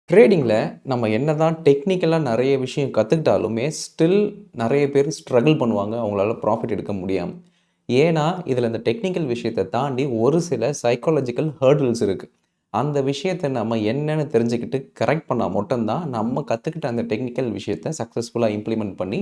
ட்ரேடிங்கில நம்ம என்னதான் டெக்னிக்கலா நெறைய விஷயம் கத்துக்கிட்டாலுமே, ஸ்டில் நெறைய பேர் ஸ்ட்ரகிள் பண்ணுவாங்க. அவங்களால ப்ராஃபிட் எடுக்க முடியாம. ஏன்னா, இதில இந்த டெக்னிக்கல் விஷயத்த தாண்டி ஒரு சில சைக்காலஜிக்கல் ஹர்டில்ஸ் இருக்கு. அந்த விஷயத்த நம்ம என்னன்னு தெரிஞ்சுக்கிட்டு கரெக்ட் பண்ணா மட்டும் தான், நம்ம கத்துக்கிட்ட அந்த டெக்னிக்கல் விஷயத்த சக்சஸ்ஃபுல்லா இம்ப்ளிமெண்ட் பண்ணி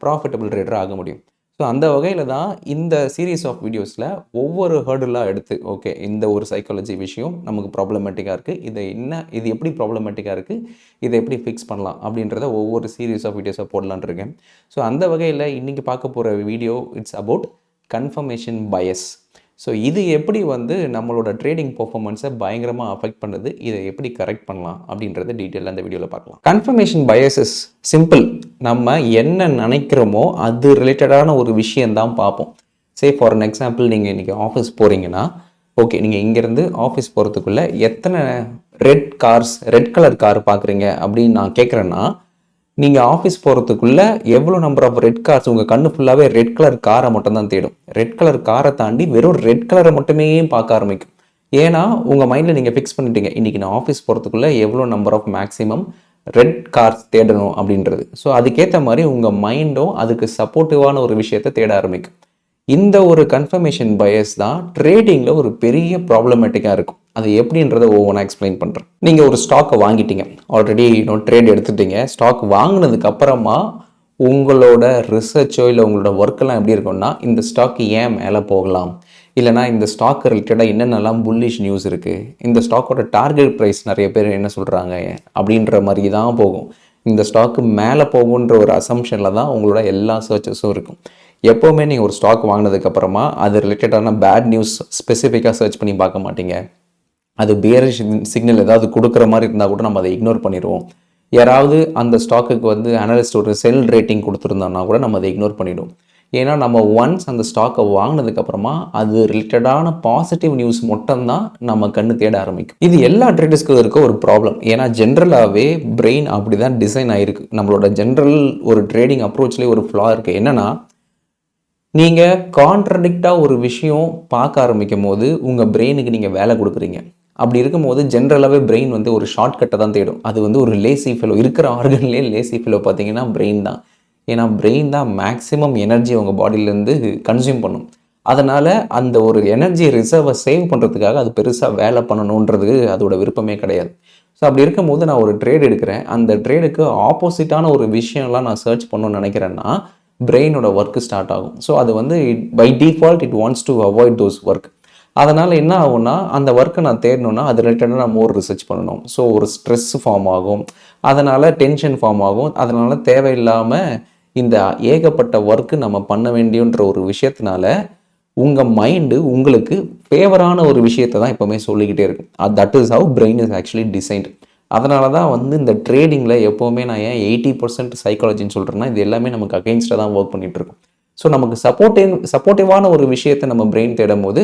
ப்ராஃபிட்டபிள் ட்ரேடர் ஆக முடியும். ஸோ அந்த வகையில தான் இந்த சீரிஸ் ஆஃப் வீடியோஸ்ல ஒவ்வொரு ஹர்டிலா எடுத்து, ஓகே இந்த ஒரு சைக்காலஜி விஷயம் நமக்கு ப்ராப்ளமேட்டிக்கா இருக்கு. இது எப்படி ப்ராப்ளமேட்டிக்கா இருக்கு? இத எப்படி ஃபிக்ஸ் பண்ணலாம்? அப்படின்றத ஒவ்வொரு சீரிஸ் ஆஃப் வீடியோஸா போடலான்னு இருக்கேன். ஸோ அந்த வகையில இன்னைக்கு பார்க்க போற video it's about confirmation bias. So இது எப்படி வந்து நம்மளோட ட்ரேடிங் பெர்ஃபார்மன்ஸை பயங்கரமா அஃபெக்ட் பண்ணுது? இதை எப்படி கரெக்ட் பண்ணலாம்? அப்படின்றத டீட்டெயிலா இந்த வீடியோல பார்க்கலாம். Confirmation bias simple. நம்ம என்ன நினைக்கிறோமோ அது ரிலேட்டடான ஒரு விஷயம் தான் பார்ப்போம். சே ஃபார் அன் எக்ஸாம்பிள், நீங்கள் இன்றைக்கி ஆஃபீஸ் போகிறீங்கன்னா, ஓகே நீங்கள் இங்கேருந்து ஆஃபீஸ் போகிறதுக்குள்ளே எத்தனை ரெட் கலர் கார் பார்க்குறீங்க அப்படின்னு நான் கேட்குறேன்னா, நீங்கள் ஆஃபீஸ் போகிறதுக்குள்ளே எவ்வளோ நம்பர் ஆஃப் ரெட் கார்ஸ் உங்கள் கண்ணு ஃபுல்லாகவே ரெட் கலர் காரை மட்டும் தான் தேடும். ரெட் கலர் காரை தாண்டி வெறும் ரெட் கலரை மட்டுமே பார்க்க ஆரம்பிக்கும். ஏன்னா உங்கள் மைண்டில் நீங்கள் ஃபிக்ஸ் பண்ணிட்டீங்க, இன்றைக்கி நான் ஆஃபீஸ் போகிறதுக்குள்ளே எவ்வளோ number of maximum red cars தேடணும் அப்படின்றது. ஸோ அதுக்கேற்ற மாதிரி உங்கள் மைண்டும் அதுக்கு சப்போர்ட்டிவான ஒரு விஷயத்தை தேட ஆரம்பிக்கும். இந்த ஒரு கன்ஃபர்மேஷன் பயஸ் தான் ட்ரேடிங்கில் ஒரு பெரிய ப்ராப்ளமேட்டிக்காக இருக்கும். அது எப்படின்றத ஒவ்வொன்றா எக்ஸ்பிளைன் பண்ணுறேன். நீங்கள் ஒரு ஸ்டாக்கை வாங்கிட்டீங்க, ஆல்ரெடி ட்ரேட் எடுத்துட்டீங்க. ஸ்டாக் வாங்கினதுக்கு அப்புறமா உங்களோட ரிசர்ச்சோ இல்லை உங்களோட ஒர்க்கெல்லாம் எப்படி இருக்கும்னா, இந்த ஸ்டாக் ஏன் மேலே போகலாம், இல்லைனா இந்த ஸ்டாக் ரிலேட்டடாக என்னென்னலாம் புல்லிஷ் நியூஸ் இருக்குது, இந்த ஸ்டாக்கோட டார்கெட் ப்ரைஸ் நிறைய பேர் என்ன சொல்கிறாங்க அப்படின்ற மாதிரி தான் போகும். இந்த ஸ்டாக்கு மேலே போகுன்ற ஒரு அசம்ஷனில் தான் உங்களோட எல்லா சர்ச்சஸும் இருக்கும். எப்போவுமே நீங்கள் ஒரு ஸ்டாக் வாங்கினதுக்கப்புறமா அது ரிலேட்டடான பேட் நியூஸ் ஸ்பெசிஃபிக்காக சர்ச் பண்ணி பார்க்க மாட்டீங்க. அது பியரிஷ் சிக்னல் ஏதாவது கொடுக்குற மாதிரி இருந்தால் கூட நம்ம அதை இக்னோர் பண்ணிடுவோம். யாராவது அந்த ஸ்டாக்குக்கு வந்து அனலிஸ்ட் ஒரு செல் ரேட்டிங் கொடுத்துருந்தோம்னா கூட நம்ம அதை இக்னோர் பண்ணிவிடுவோம். ஏன்னா நம்ம ஒன்ஸ் அந்த ஸ்டாக்கை வாங்கினதுக்கப்புறமா அது ரிலேட்டடான பாசிட்டிவ் நியூஸ் மட்டும்தான் நம்ம கண்ணு தேட ஆரம்பிக்கும். இது எல்லா ட்ரேடர்ஸ்க்கும் இருக்க ஒரு ப்ராப்ளம். ஏன்னா ஜென்ரலாகவே பிரெயின் அப்படி தான் டிசைன் ஆகிருக்கு. நம்மளோட ஜென்ரல் ஒரு ட்ரேடிங் அப்ரோச்லேயே ஒரு ஃப்ளா இருக்குது. என்னென்னா, நீங்கள் கான்ட்ரடிக்டாக ஒரு விஷயம் பார்க்க ஆரம்பிக்கும் போது உங்கள் பிரெயினுக்கு நீங்கள் வேலை கொடுக்குறீங்க. அப்படி இருக்கும்போது ஜென்ரலாகவே பிரெயின் வந்து ஒரு ஷார்ட்கட்டை தான் தேடும். அது வந்து ஒரு லேசி ஃபெலோ, இருக்கிற ஆர்கன்லேயே லேசி ஃபெலோ பார்த்தீங்கன்னா பிரெயின் தான். ஏன்னா பிரெயின் தான் மேக்ஸிமம் எனர்ஜி உங்கள் பாடியிலேருந்து கன்சியூம் பண்ணும். அதனால் அந்த ஒரு எனர்ஜி ரிசர்வை சேவ் பண்ணுறதுக்காக அது பெருசாக வேலை பண்ணணுன்றது அதோட விருப்பமே கிடையாது. ஸோ அப்படி இருக்கும்போது நான் ஒரு ட்ரேட் எடுக்கிறேன், அந்த ட்ரேடுக்கு ஆப்போசிட்டான ஒரு விஷயம்லாம் நான் சர்ச் பண்ணணும்னு நினைக்கிறேன்னா பிரெயினோட ஒர்க்கு ஸ்டார்ட் ஆகும். ஸோ அது வந்து by default it wants to avoid those work. அதனால் என்ன ஆகும்னா, அந்த ஒர்க்கை நான் தேடணும்னா அது ரிலேட்டடாக நான் மோர் ரிசர்ச் பண்ணணும். ஸோ ஒரு ஸ்ட்ரெஸ் ஃபார்ம் ஆகும், அதனால் டென்ஷன் ஃபார்ம் ஆகும். அதனால் தேவையில்லாமல் இந்த ஏகப்பட்ட ஒர்க்கு நம்ம பண்ண வேண்டியன்ற ஒரு விஷயத்தினால உங்கள் மைண்டு உங்களுக்கு ஃபேவரான ஒரு விஷயத்தை தான் எப்போவுமே சொல்லிக்கிட்டே இருக்கும். That is how brain is actually designed. அதனால தான் வந்து இந்த ட்ரேடிங்கில் எப்போவுமே நான் ஏன் 80% சைக்காலஜின்னு சொல்கிறேன்னா, இது எல்லாமே நமக்கு அகெயின்ஸ்டாக தான் ஒர்க் பண்ணிகிட்ருக்கோம். ஸோ நமக்கு சப்போர்ட்டிவான ஒரு விஷயத்தை நம்ம பிரெயின் தேடும் போது,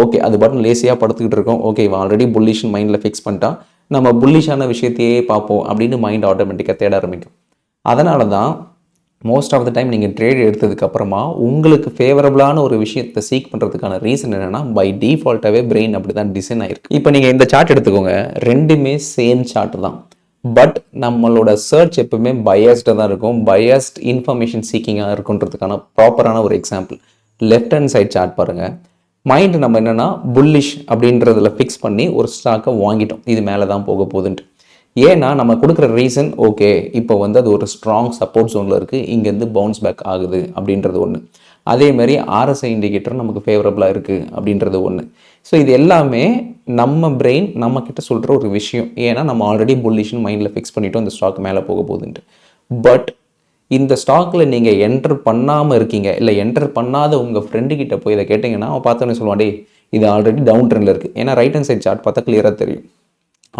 ஓகே அது பாட்டு லேசியாக படுத்துக்கிட்டு இருக்கோம், ஓகே இவன் ஆல்ரெடி புல்லிஷ் மைண்டில் ஃபிக்ஸ் பண்ணிட்டான், நம்ம புல்லிஷான விஷயத்தையே பார்ப்போம் அப்படின்னு மைண்ட் ஆட்டோமேட்டிக்காக தேட ஆரம்பிக்கும். அதனால தான் மோஸ்ட் ஆஃப் த டைம் நீங்கள் ட்ரேட் எடுத்ததுக்கப்புறமா உங்களுக்கு ஃபேவரபுளான ஒரு விஷயத்தை சீக் பண்ணுறதுக்கான ரீசன் என்னென்னா, பை டிஃபால்ட்டாகவே பிரெயின் அப்படி தான் டிசைன் ஆகிருக்கு. இப்போ நீங்கள் இந்த சார்ட் எடுத்துக்கோங்க, ரெண்டுமே சேம் சார்ட் தான். பட் நம்மளோட சர்ச் எப்பவுமே பயாஸ்டாக தான் இருக்கும். பயாஸ்ட் இன்ஃபர்மேஷன் சீக்கிங்காக இருக்குன்றதுக்கான ப்ராப்பரான ஒரு example left hand side chart பாருங்கள். மைண்டு நம்ம என்னென்னா புல்லிஷ் அப்படின்றதில் ஃபிக்ஸ் பண்ணி ஒரு ஸ்டாக்கை வாங்கிட்டோம், இது மேலே தான் போக போகுதுன்ட்டு. ஏன்னா நம்ம கொடுக்குற ரீசன், ஓகே இப்போ வந்து அது ஒரு ஸ்ட்ராங் சப்போர்ட் ஜோனில் இருக்குது, இங்கேருந்து பவுன்ஸ் பேக் ஆகுது அப்படின்றது ஒன்று. அதேமாதிரி ஆர்எஸ்ஐ இண்டிகேட்டர் நமக்கு ஃபேவரபுளாக இருக்குது அப்படின்றது ஒன்று. ஸோ இது எல்லாமே நம்ம பிரெயின் நம்மக்கிட்ட சொல்கிற ஒரு விஷயம். ஏன்னா நம்ம ஆல்ரெடி புல்லிஷ்னு மைண்டில் ஃபிக்ஸ் பண்ணிவிட்டோம் இந்த ஸ்டாக் மேலே போக போகுதுன்ட்டு. பட் இந்த ஸ்டாக்கில் நீங்கள் என்டர் பண்ணாமல் இருக்கீங்க, இல்லை என்டர் பண்ணாத உங்கள் ஃப்ரெண்டுக்கிட்ட போய் இதை கேட்டிங்கன்னா அவன் பார்த்தோன்னே சொல்லுவான், டே இது ஆல்ரெடி டவுன் ட்ரெண்டில் இருக்குது. ஏன்னா ரைட் ஹேண்ட் சைட் சார்ட் பார்த்தா கிளியராக தெரியும்,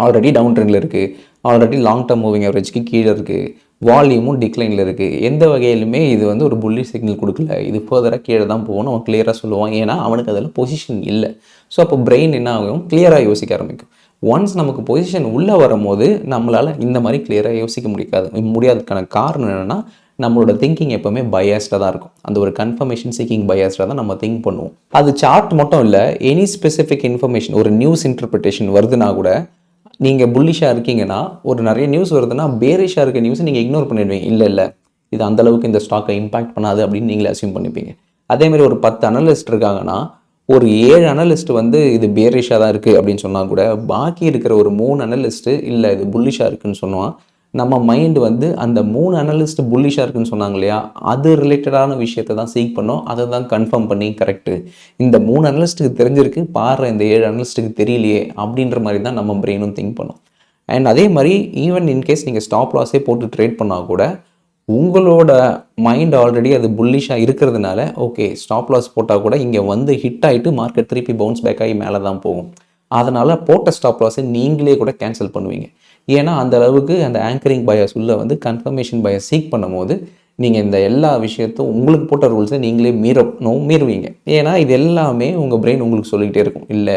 ஆல்ரெடி டவுன் ட்ரெண்டில் இருக்குது, ஆல்ரெடி லாங் டர்ம் மூவிங் ஆவரேஜ்க்கு கீழே இருக்குது, வால்யூமும் டிக்ளைனில் இருக்குது. எந்த வகையிலுமே இது வந்து ஒரு புல்லிஷ் சிக்னல் கொடுக்கல, இது ஃபர்தராக கீழே தான் போகணும் அவன் கிளியராக சொல்லுவான். ஏன்னா அவனுக்கு அதில் பொசிஷன் இல்லை. ஸோ அப்போ பிரெயின் என்ன ஆகும், கிளியராக யோசிக்க ஆரம்பிக்கும். ஒன்ஸ் நமக்கு பொசிஷன் உள்ளே வரும்போது நம்மளால் இந்த மாதிரி கிளியராக யோசிக்க முடியாதுக்கான காரணம் என்னென்னா, நம்மளோட திங்கிங் எப்போவுமே பயாஸ்டாக தான் இருக்கும். அந்த ஒரு கன்ஃபர்மேஷன் சீக்கிங் பயாஸ்டாக தான் நம்ம திங்க் பண்ணுவோம். அது சார்ட் மட்டும் இல்லை, எனி ஸ்பெசிஃபிக் இன்ஃபர்மேஷன், ஒரு நியூஸ் இன்டர்பிரிட்டேஷன் வருதுன்னா கூட நீங்கள் புல்லிஷாக இருக்கீங்கன்னா ஒரு நிறைய நியூஸ் வருதுன்னா பேரிஷாக இருக்க நியூஸை நீங்கள் இக்னோர் பண்ணிடுவீங்க. இல்லை இது அந்தளவுக்கு இந்த ஸ்டாக்கை இம்பாக்ட் பண்ணாது அப்படின்னு நீங்களே அசியூம் பண்ணிப்பீங்க. அதேமாதிரி ஒரு 10 அனலிஸ்ட் இருக்காங்கன்னா ஒரு 7 அனலிஸ்ட் வந்து இது பேரிஷாக தான் இருக்குது அப்படின்னு சொன்னால் கூட பாக்கி இருக்கிற ஒரு 3 அனலிஸ்ட்டு இல்லை இது புல்லிஷாக இருக்குதுன்னு சொன்னால் நம்ம மைண்டு வந்து அந்த 3 அனலிஸ்ட் புல்லிஷாக இருக்குன்னு சொன்னாங்க இல்லையா, அது ரிலேட்டடான விஷயத்தை தான் சீக் பண்ணோம். அதை தான் கன்ஃபார்ம் பண்ணி கரெக்டு இந்த 3 அனலிஸ்ட்டுக்கு தெரிஞ்சிருக்கு, பாரு இந்த 7 அனலிஸ்ட்டுக்கு தெரியலையே அப்படின்ற மாதிரி தான் நம்ம பிரெயினும் திங்க் பண்ணோம். அண்ட் அதே மாதிரி ஈவன் இன்கேஸ் நீங்கள் ஸ்டாப் லாஸே போட்டு ட்ரேட் பண்ணால் கூட உங்களோட மைண்ட் ஆல்ரெடி அது புல்லிஷாக இருக்கிறதுனால ஓகே ஸ்டாப் லாஸ் போட்டால் கூட இங்கே வந்து ஹிட் ஆகிட்டு மார்க்கெட் திருப்பி பவுன்ஸ் பேக் ஆகி மேலே தான் போகும். அதனால் போட்ட ஸ்டாப் லாஸை நீங்களே கூட கேன்சல் பண்ணுவீங்க. ஏன்னா அந்த அளவுக்கு அந்த ஆங்கரிங் பயஸ் உள்ள வந்து கன்ஃபர்மேஷன் பயஸ் சீக் பண்ணும் போது நீங்கள் இந்த எல்லா விஷயத்தும் உங்களுக்கு போட்ட ரூல்ஸை நீங்களே மீறுவீங்க. ஏன்னா இது எல்லாமே உங்கள் பிரெயின் உங்களுக்கு சொல்லிக்கிட்டே இருக்கும், இல்லை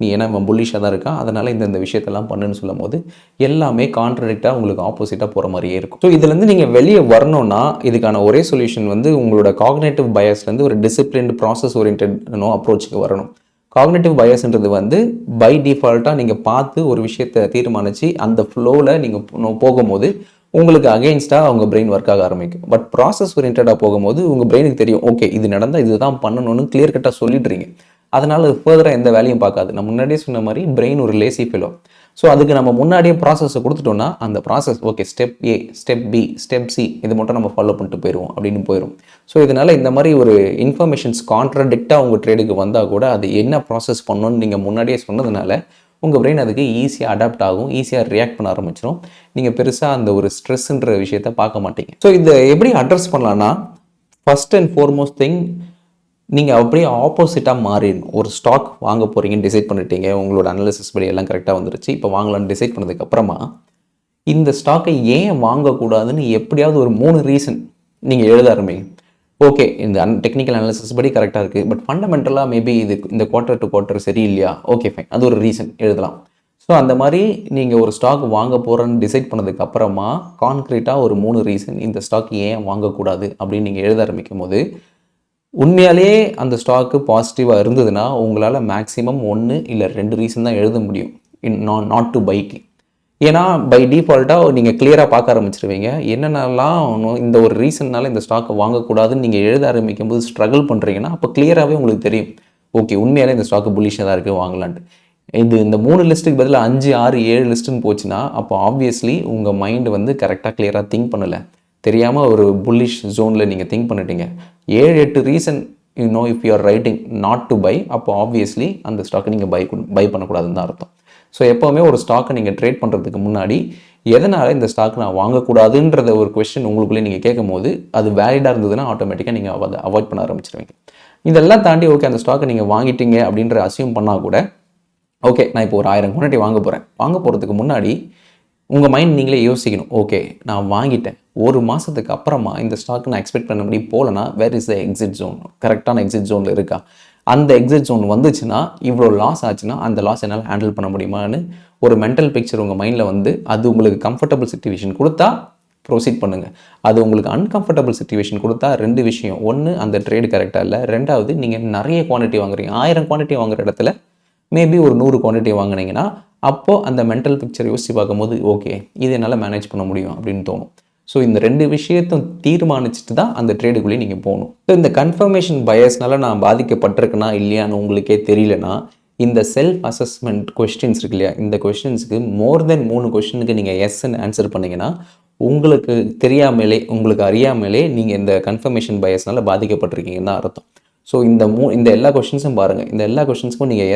நீ ஏன்னா இவன் புல்லிஷாக தான் இருக்கான், அதனால் இந்த விஷயத்தெல்லாம் பண்ணுன்னு சொல்லும் போது எல்லாமே கான்ட்ரடிக்டாக உங்களுக்கு ஆப்போசிட்டாக போகிற மாதிரியே இருக்கும். ஸோ இதுலேருந்து நீங்கள் வெளியே வரணும்னா இதுக்கான ஒரே சொல்யூஷன் வந்து உங்களோட காக்னேட்டிவ் பயஸ்லேருந்து ஒரு டிசிப்ளின்டு ப்ராசஸ் ஓரியன்டட் அப்ரோச்சுக்கு வரணும். காக்னேட்டிவ் பயஸ்ன்றது வந்து பை டிஃபால்ட்டாக நீங்கள் பார்த்து ஒரு விஷயத்தை தீர்மானித்து அந்த ஃப்ளோவில் நீங்கள் போகும்போது உங்களுக்கு அகெயின்ஸ்டாக உங்கள் பிரெயின் ஒர்க் ஆக ஆரம்பிக்கும். பட் ப்ராசஸ் ஓரியன்டாக போகும்போது உங்கள் பிரெயினுக்கு தெரியும், ஓகே இது நடந்தால் இதுதான் பண்ணணும்னு கிளியர் கட்டாக சொல்லிடுறீங்க. அதனால் ஃபர்தராக எந்த வேலையும் பார்க்காது. நான் முன்னாடியே சொன்ன மாதிரி பிரெயின் ஒரு லேசி ஃபெலோ. ஸோ அதுக்கு நம்ம முன்னாடியே ப்ராசஸை கொடுத்துட்டோம்னா அந்த ப்ராசஸ் ஓகே ஸ்டெப் ஏ, ஸ்டெப் பி, ஸ்டெப் சி இது மட்டும் நம்ம ஃபாலோ பண்ணிட்டு போயிடுவோம் அப்படின்னு போயிடும். ஸோ இதனால் இந்த மாதிரி ஒரு இன்ஃபர்மேஷன்ஸ் கான்ட்ரடிக்டாக உங்கள் ட்ரேடுக்கு வந்தால் கூட அது என்ன ப்ராசஸ் பண்ணணும்னு நீங்கள் முன்னாடியே சொன்னதுனால உங்கள் பிரெயின் அதுக்கு ஈஸியாக அடாப்ட் ஆகும், ஈஸியாக ரியாக்ட் பண்ண ஆரம்பிச்சிடும். நீங்கள் பெருசாக அந்த ஒரு ஸ்ட்ரெஸ்ன்ற விஷயத்தை பார்க்க மாட்டீங்க. ஸோ இதை எப்படி அட்ரஸ் பண்ணலான்னா ஃபஸ்ட் அண்ட் ஃபார்மோஸ்ட் திங் நீங்கள் அப்படியே ஆப்போசிட்டாக மாறிடணும். ஒரு ஸ்டாக் வாங்க போகிறீங்கன்னு டிசைட் பண்ணிட்டீங்க, உங்களோட அனாலிசிஸ் படி எல்லாம் கரெக்டாக வந்துருச்சு. இப்போ வாங்கலான்னு டிசைட் பண்ணதுக்கப்புறமா இந்த ஸ்டாக்கை ஏன் வாங்கக்கூடாதுன்னு எப்படியாவது ஒரு 3 ரீசன் நீங்கள் எழுத ஆரம்பிங்க. ஓகே இந்த டெக்னிக்கல் அனாலிசிஸ் படி கரெக்டாக இருக்குது, பட் ஃபண்டமெண்டலாக மேபி இது இந்த குவார்ட்டர் டு குவார்ட்டர் சரியில்லையா, ஓகே ஃபைன் அது ஒரு ரீசன் எழுதலாம். ஸோ அந்த மாதிரி நீங்கள் ஒரு ஸ்டாக் வாங்க போகிறேன்னு டிசைட் பண்ணதுக்கப்புறமா கான்க்ரீட்டாக ஒரு 3 ரீசன் இந்த ஸ்டாக் ஏன் வாங்கக்கூடாது அப்படின்னு நீங்கள் எழுத ஆரம்பிக்கும் போது உண்மையாலே அந்த ஸ்டாக்கு பாசிட்டிவாக இருந்ததுன்னா உங்களால் மேக்ஸிமம் 1 இல்லை 2 ரீசன் தான் எழுத முடியும் நாட் டு பைக்கு. ஏன்னா பை டிஃபால்ட்டாக நீங்கள் கிளியராக பார்க்க ஆரம்பிச்சிருவீங்க. என்னென்னலாம் இந்த ஒரு ரீசன்னால இந்த ஸ்டாக்கை வாங்கக்கூடாதுன்னு நீங்கள் எழுத ஆரம்பிக்கும் போது ஸ்ட்ரகிள் பண்ணுறீங்கன்னா அப்போ கிளியராகவே உங்களுக்கு தெரியும், ஓகே உண்மையாலே இந்த ஸ்டாக்கு புல்லிஷாக தான் இருக்குது வாங்கலான்ட்டு. இந்த 3 லிஸ்ட்டுக்கு பதிலாக 5, 6, 7 லிஸ்ட்டுன்னு போச்சுன்னா அப்போ ஆப்வியஸ்லி உங்கள் மைண்டு வந்து கரெக்டாக கிளியராக திங்க் பண்ணலை, தெரியாமல் ஒரு புல்லிஷ் ஜோனில் நீங்கள் திங்க் பண்ணிட்டீங்க. 7, 8 reason if you are writing not to buy, அப்போ ஆப்வியஸ்லி அந்த ஸ்டாக்கை நீங்கள் பை பண்ணக்கூடாதுன்னு தான் அர்த்தம். ஸோ எப்போவுமே ஒரு ஸ்டாக்கை நீங்கள் ட்ரேட் பண்ணுறதுக்கு முன்னாடி எதனால் இந்த ஸ்டாக் நான் வாங்கக்கூடாதுன்றத ஒரு கொஸ்டின் உங்களுக்குள்ளே நீங்கள் கேட்கும் போது அது வேலிடாக இருந்ததுன்னா ஆட்டோமேட்டிக்காக நீங்கள் அதை அவாய்ட் பண்ண ஆரம்பிச்சிருவீங்க. இதெல்லாம் தாண்டி ஓகே அந்த ஸ்டாக்கை நீங்கள் வாங்கிட்டீங்க அப்படின்ற அசியூம் பண்ணால் கூட ஓகே நான் இப்போ ஒரு 1000 குவான்டிட்டி வாங்க போகிறதுக்கு முன்னாடி உங்கள் மைண்ட் நீங்களே யோசிக்கணும், ஓகே நான் வாங்கிட்டேன், ஒரு மாதத்துக்கு அப்புறமா இந்த ஸ்டாக் நான் எக்ஸ்பெக்ட் பண்ண முடியும் போகலன்னா where is the exit zone, கரெக்டான எக்ஸிட் ஜோனில் இருக்கா, அந்த எக்ஸிட் ஜோன் வந்துச்சுன்னா இவ்வளோ லாஸ் ஆச்சுன்னா அந்த லாஸ் என்னால் ஹேண்டில் பண்ண முடியுமான்னு ஒரு மென்டல் பிக்சர் உங்கள் மைண்டில் வந்து அது உங்களுக்கு கம்ஃபர்டபுள் சிச்சுவேஷன் கொடுத்தா ப்ரொசீட் பண்ணுங்கள். அது உங்களுக்கு அன்கம்ஃபர்டபுள் சிச்சுவேஷன் கொடுத்தா 2 விஷயம், ஒன்று அந்த ட்ரேடு கரெக்டாக இல்லை, 2வது நீங்கள் நிறைய குவான்டிட்டி வாங்குறீங்க. 1000 குவான்டிட்டி வாங்குற இடத்துல மேபி ஒரு 100 குவான்டிட்டி வாங்கினீங்கன்னா அப்போது அந்த மென்டல் பிக்சர் யோசித்து பார்க்கும்போது ஓகே இது என்னால் மேனேஜ் பண்ண முடியும் அப்படின்னு தோணும். ஸோ இந்த 2 விஷயத்தையும் தீர்மானிச்சுட்டு தான் அந்த ட்ரேடுக்குள்ளேயே நீங்கள் போகணும். ஸோ இந்த கன்ஃபர்மேஷன் பயஸ்னால நான் பாதிக்கப்பட்டிருக்கேனா இல்லையான்னு உங்களுக்கே தெரியலனா இந்த செல்ஃப் அசஸ்மெண்ட் கொஸ்டின்ஸ் இருக்கு இல்லையா, இந்த கொஸ்டின்ஸுக்கு மோர் தென் 3 கொஸ்டினுக்கு நீங்கள் எஸ்ன்னு ஆன்சர் பண்ணிங்கன்னா உங்களுக்கு தெரியாமலே உங்களுக்கு அறியாமலே நீங்கள் இந்த கன்ஃபர்மேஷன் பயஸ்னால பாதிக்கப்பட்டிருக்கீங்கன்னு தான் அர்த்தம். ஸோ இந்த எல்லா கொஸ்டின்ஸும் பாருங்கள், இந்த எல்லா கொஸ்டின்ஸுக்கும் நீங்கள்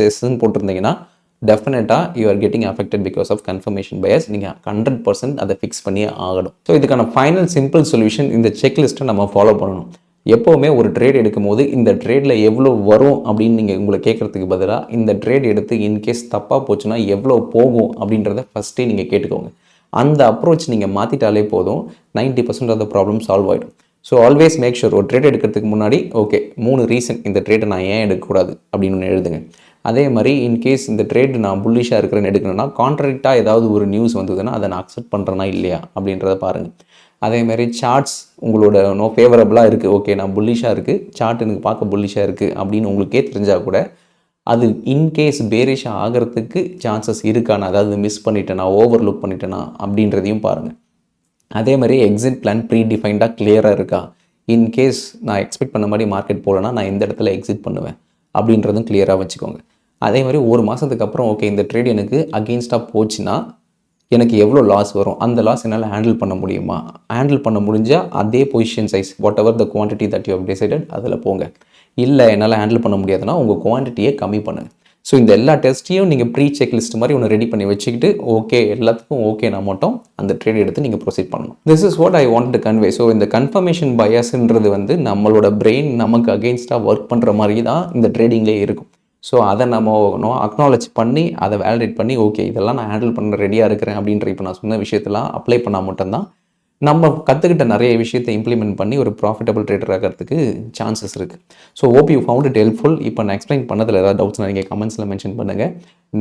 எஸ்ன்னு போட்டிருந்தீங்கன்னா டெஃபினட்டாக you are getting affected because of confirmation bias. நீங்கள் 100% அதை ஃபிக்ஸ் பண்ணியே ஆகணும். ஸோ இதுக்கான ஃபைனல் சிம்பிள் சொல்யூஷன் இந்த செக்லிஸ்ட்டை நம்ம ஃபாலோ பண்ணணும். எப்போவுமே ஒரு ட்ரேட் எடுக்கும் போது இந்த ட்ரேடில் எவ்வளோ வரும் அப்படின்னு நீங்கள் உங்களை கேட்குறதுக்கு பதிலாக இந்த ட்ரேட் எடுத்து இன்கேஸ் தப்பாக போச்சுன்னா எவ்வளோ போகும் அப்படின்றத ஃபஸ்ட்டே நீங்கள் கேட்டுக்கோங்க. அந்த அப்ரோச் நீங்கள் மாற்றிட்டாலே போதும், 90% ஆஃப் த ப்ராப்ளம் சால்வ் ஆகிடும். ஸோ ஆல்வேஸ் மேக் ஷூர் ஒரு ட்ரேட் எடுக்கிறதுக்கு முன்னாடி ஓகே 3 ரீசன் இந்த ட்ரேட்டை நான் ஏன் எடுக்கக்கூடாது அப்படின்னு ஒன்று எழுதுங்க. அதே மாதிரி இன்கேஸ் இந்த ட்ரேட் நான் புல்லிஷாக இருக்கிறேன்னு எடுக்கணும்னா கான்ட்ராக்டாக ஏதாவது ஒரு நியூஸ் வந்ததுன்னா அதை நான் அக்செப்ட் பண்ணுறேன்னா இல்லையா அப்படின்றத பாருங்கள். அதேமாதிரி சார்ட்ஸ் உங்களோட ஃபேவரபுளாக இருக்குது, ஓகே நான் புல்லிஷாக இருக்குது, சார்ட் எனக்கு பார்க்க புல்லிஷாக இருக்குது அப்படின்னு உங்களுக்கே தெரிஞ்சால் கூட அது இன்கேஸ் பேரிஷ் ஆகிறதுக்கு சான்சஸ் இருக்கானா, அதாவது மிஸ் பண்ணிட்டேனா, ஓவர்லுக் பண்ணிட்டேனா அப்படின்றதையும் பாருங்கள். அதே மாதிரி எக்ஸிட் பிளான் ப்ரீ டிஃபைன்டாக கிளியராக இருக்கா, இன்கேஸ் நான் எக்ஸ்பெக்ட் பண்ண மாதிரி மார்க்கெட் போகலன்னா நான் இந்த இடத்துல எக்ஸிட் பண்ணுவேன் அப்படின்றதும் கிளியராக வச்சுக்கோங்க. அதே மாதிரி ஒரு மாதத்துக்கு அப்புறம் ஓகே இந்த ட்ரேட் எனக்கு அகெயின்ஸ்டாக போச்சுன்னா எனக்கு எவ்வளோ லாஸ் வரும், அந்த லாஸ் என்னால் ஹேண்டில் பண்ண முடியுமா, ஹேண்டில் பண்ண முடிஞ்சால் அதே position size whatever the quantity that you have decided அதில் போங்க. இல்லை என்னால் ஹேண்டில் பண்ண முடியாதுன்னா உங்கள் குவான்டிட்டியை கம்மி பண்ணுங்கள். ஸோ இந்த எல்லா டெஸ்ட்டையும் நீங்கள் ப்ரீ செக் லிஸ்ட் மாதிரி ஒன்று ரெடி பண்ணி வச்சுக்கிட்டு ஓகே எல்லாத்துக்கும் ஓகேனா மட்டும் அந்த ட்ரேட் எடுத்து நீங்கள் ப்ரொசீட் பண்ணணும். This is what I want to convey. So இந்த கன்ஃபர்மேஷன் பயாஸ்ன்றது வந்து நம்மளோட பிரெயின் நமக்கு அகெயின்ஸ்டாக ஒர்க் பண்ணுற மாதிரி தான் இந்த ட்ரேடிங்லேயே இருக்கும். ஸோ அதை நம்ம அக்னாலஜ் பண்ணி அதை வேலிடேட் பண்ணி ஓகே இதெல்லாம் நான் ஹேண்டில் பண்ண ரெடியாக இருக்கிறேன் அப்படின்ற இப்போ நான் சொன்ன விஷயத்தெல்லாம் அப்ளை பண்ணால் மட்டும்தான் நம்ம கற்றுக்கிட்ட நிறைய விஷயத்தை இம்ப்ளிமெண்ட் பண்ணி ஒரு ப்ராஃபிட்டபிள் ட்ரேடர் ஆகிறதுக்கு சான்சஸ் இருக்குது. So hope you found it helpful. இப்போ நான் எக்ஸ்பிளைன் பண்ணதில் ஏதாவது டவுட்ஸ்னால் நீங்கள் கமெண்ட்ஸில் மென்ஷன் பண்ணுங்கள்.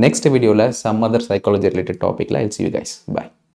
நெக்ஸ்ட் வீடியோவில் சம் அதர் சைக்காலஜி ரிலேட்டட் டாப்பிக்கில் I will see you guys. Bye.